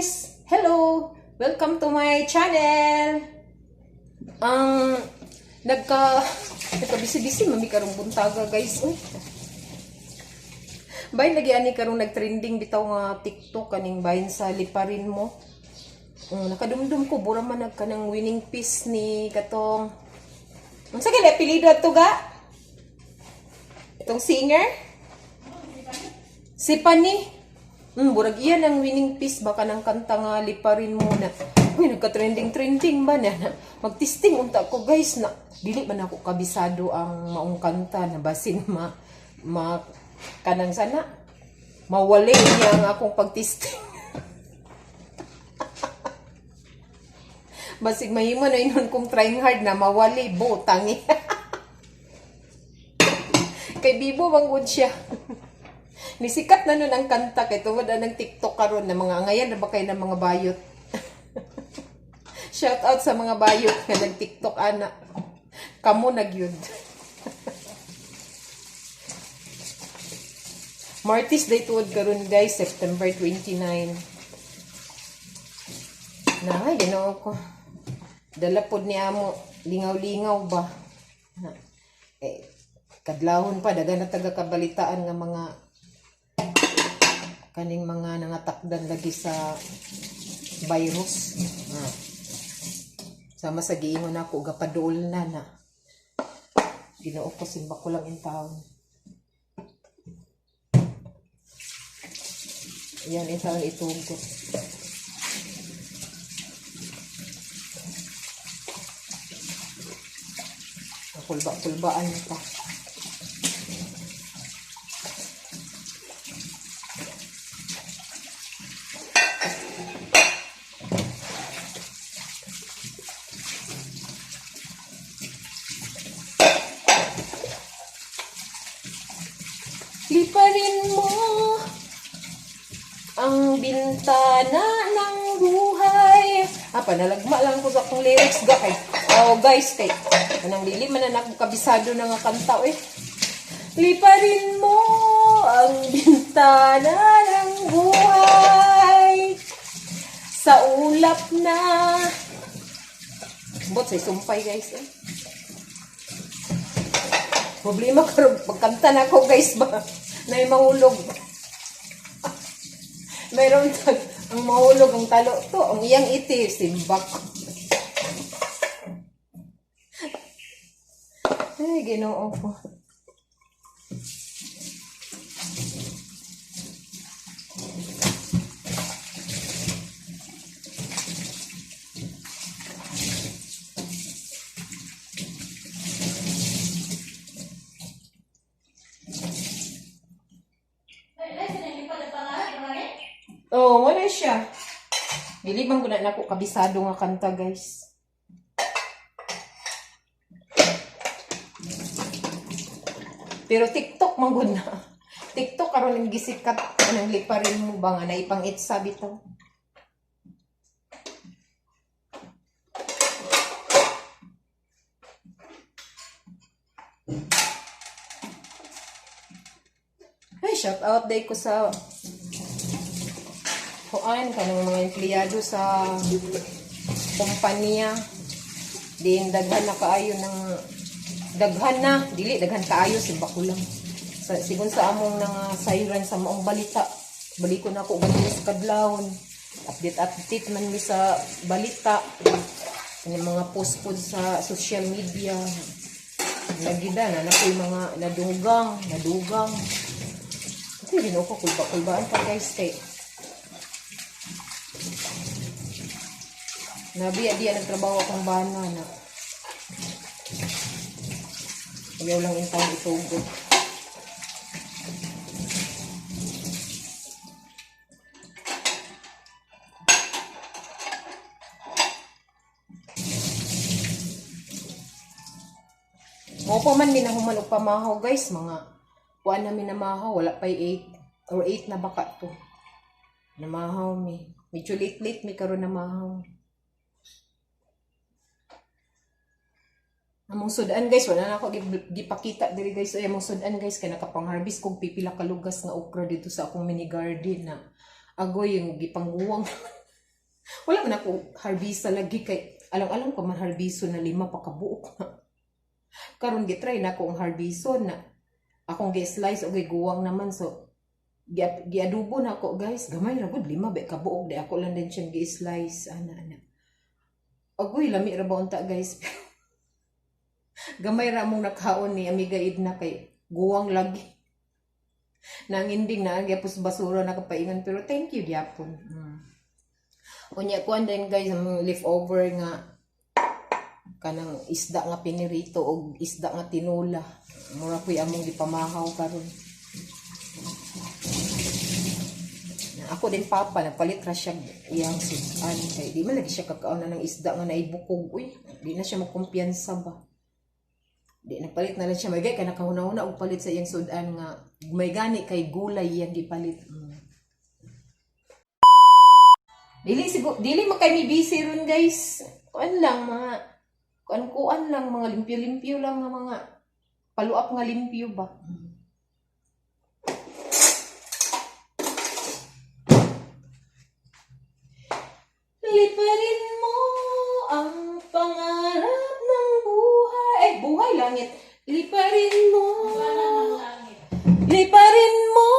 guys! Hello! Welcome to my channel! Ang nagka-bisi-bisi mami karong buntaga guys. Uy. Bayan lagi ani karong nagtrending bitaw nga TikTok kaning bayan sa liparin mo. Nakadumdum ko bura man nagkanang winning piece ni katong unsa kay apelyido ato ga? Itong singer? Si Pani. Burag iyan ang winning piece baka ng kanta nga liparin mo na. Uy, nagka-trending ba na? Magtisting unta ko guys na dili man ako kabisado ang maong kanta na basin kanang sana mawali niya ang akong pagtisting. Basig mahimo na inon kong trying hard na mawali botangi. Kay Bibo manggod siya. Nisikat na nun ang kanta kay tuwad ng TikTok karon na mga ngayon na ba kayo ng mga bayot. Shout out sa mga bayot nga nag-TikTok ana. Kamo nagyud. Martis Day tuwad karon guys, September 29. Nay, Ginoo ko. Dala pod ni amo lingaw-lingaw ba. Kadlawon pa dagan na taga kabalitaan nga mga kaning mga nangatakdan lagi sa virus. Sama sa giingon ako gapaduol na. Ginoo ko simba ko lang in town. Yan in town itugot. Kulba-kulbaan pa. Liparin mo ang bintana ng buhay. Panalagma lang ko sa akong lyrics ga kay. Oh guys, kay anang dili man na kabisado na nga kanta eh. Liparin mo ang bintana ng buhay sa ulap na. Bot say sumpay guys eh. Problema karon pagkanta na ako guys ba na mahulog. Mayroon ang mahulog ang talo to, ang iyang iti simbak. Ay, Ginoo ko. Oh, wala siya. Dilibang ko na ako kabisado nga kanta, guys. Pero TikTok manggod na. TikTok karon ang gisikat anang liparin mo ba nga naipangit sabi to. Ay, shout out day ko sa kuan kanang mga empleyado sa kumpanya. Din daghan na kaayo ng daghan na dili daghan kaayo si bakulang. Sigon sa among nga siren sa maong balita. Balik ko na ako ganito sa kadlawon. Update man mi sa balita. Ang mga post sa social media. Nagida na nakoy mga nadugang. Kasi Ginoo ko kulba-kulbaan pa guys kay nabiya nagtrabaho akong bana na. Ayaw lang yung taong itugot. Mo pa man minahuman og pamahaw guys, mga kuan na minamahaw, wala pa 8 or 8 na baka to. Namahaw mi. Medyo late mi karon namahaw. Among sudan guys, wala na ako gipakita diri guys. Ay among sudan guys kay nakapang-harvest kog pipila ka lugas nga okra dito sa akong mini garden na agoy yung gipangguwang. Wala man ako harbisa lagi kay alam ko man harbiso na 5 pa kabuok na. Karon gitry na ko ang harbiso na akong gi-slice o giguwang naman so giadubo na ako guys. Gamay ra gud 5 ba kabuok di ako lang din siyang gi-slice ana. Agoy lami ra ba unta guys. Gamay ra mong nakaon ni Amiga Edna kay guwang lagi. Nang ending na gyapos basura nakapaingan pero thank you gyapon. Unya kuan din guys ang leftover nga kanang isda nga pinirito o isda nga tinula. Mura ko'y among gipamahaw karon. Ako din papa nagpalit ra siya iyang sudan kay di man lagi siya kakaon na ng isda nga naibukog. Uy, di na siya magkumpiyansa ba. Di nagpalit na lang siya magay kay nakahuna-huna og palit sa iyang sudan nga may gani kay gulay iyang gipalit. Dili man kay mi busy ron guys. Kuan lang mga limpyo-limpyo lang nga mga paluap nga limpyo ba. Liparin mo ang pangarap ng buhay. Buhay langit. Liparin mo. Liparin mo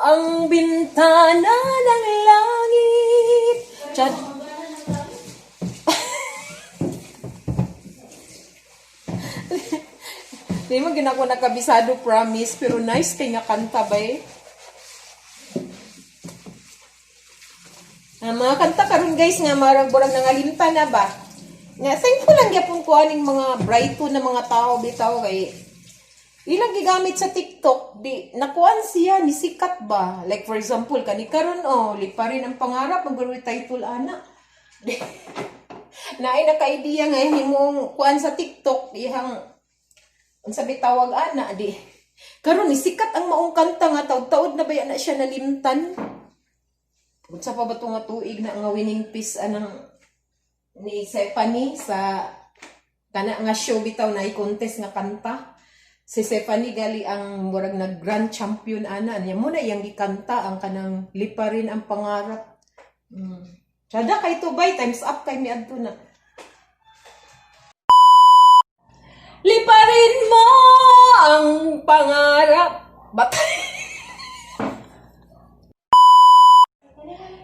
ang bintana ng langit. Chad. Di mo ginako nakabisado promise pero nice kay nga kanta ba eh. Mga kanta karon guys nga marag burag nangalimta na ba. Nga thankful lang gyapon ko aning mga brighto na mga tao bitaw kay ilang gigamit sa TikTok di nakuan siya ni sikat ba. Like for example kani karon liparin ang pangarap magburoy title ana. Naay naka-idea nga himong kuan sa TikTok ihang unsa bitawag ana di. Karon ni sikat ang maong kanta nga taud-taud na baya na siya nalimtan. Unsa pa ba ito nga tuig na nga winning piece anang ni Stephanie sa kana nga show bitaw na i-contest nga kanta. Si Stephanie gali ang murag na grand champion ana niya mo na iyang gikanta ang kanang liparin ang pangarap. Sada kay tubay times up kay mi adto na. Liparin mo ang pangarap.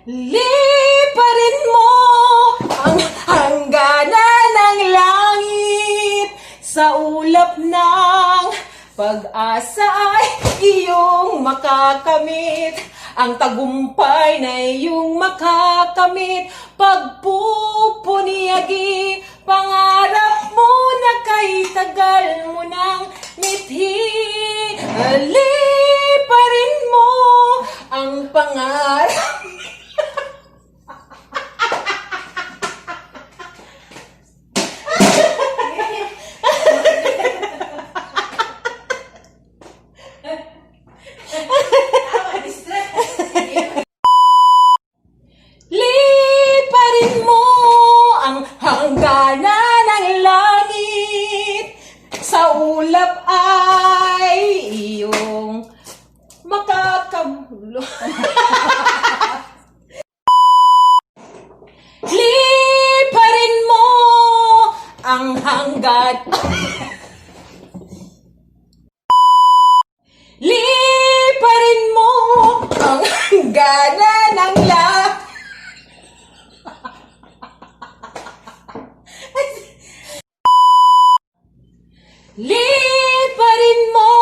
Liparin mo ang hangganan ng langit sa ulap ng pag-asa ay iyong makakamit. Ang tagumpay na iyong makakamit. Pagpupunyagi pangarap mo na kay tagal mo ng mithi. Liparin mo ang pangarap. Liparin mo ang hangganan ng langit sa ulap ay iyong makakamulo. Liparin mo ang hanggan. Liparin mo ang hangganan ng langit. Liparin mo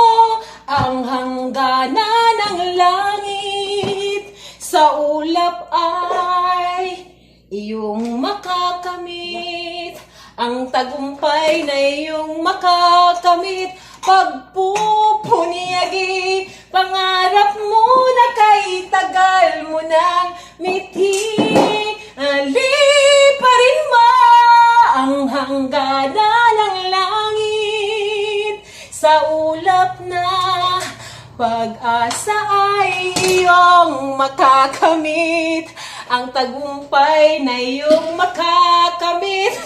ang hangganan ng langit sa ulap ay iyong makakamit. Ang tagumpay na iyong makakamit. Pagpupunyagi pangarap mo na kay tagal mo ng mithi. Liparin mo ang hangganan ng langit sa ulap na pag-asa ay iyong makakamit. Ang tagumpay na iyong makakamit.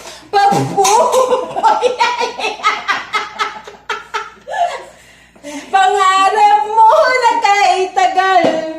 Pangarap mo na kay tagal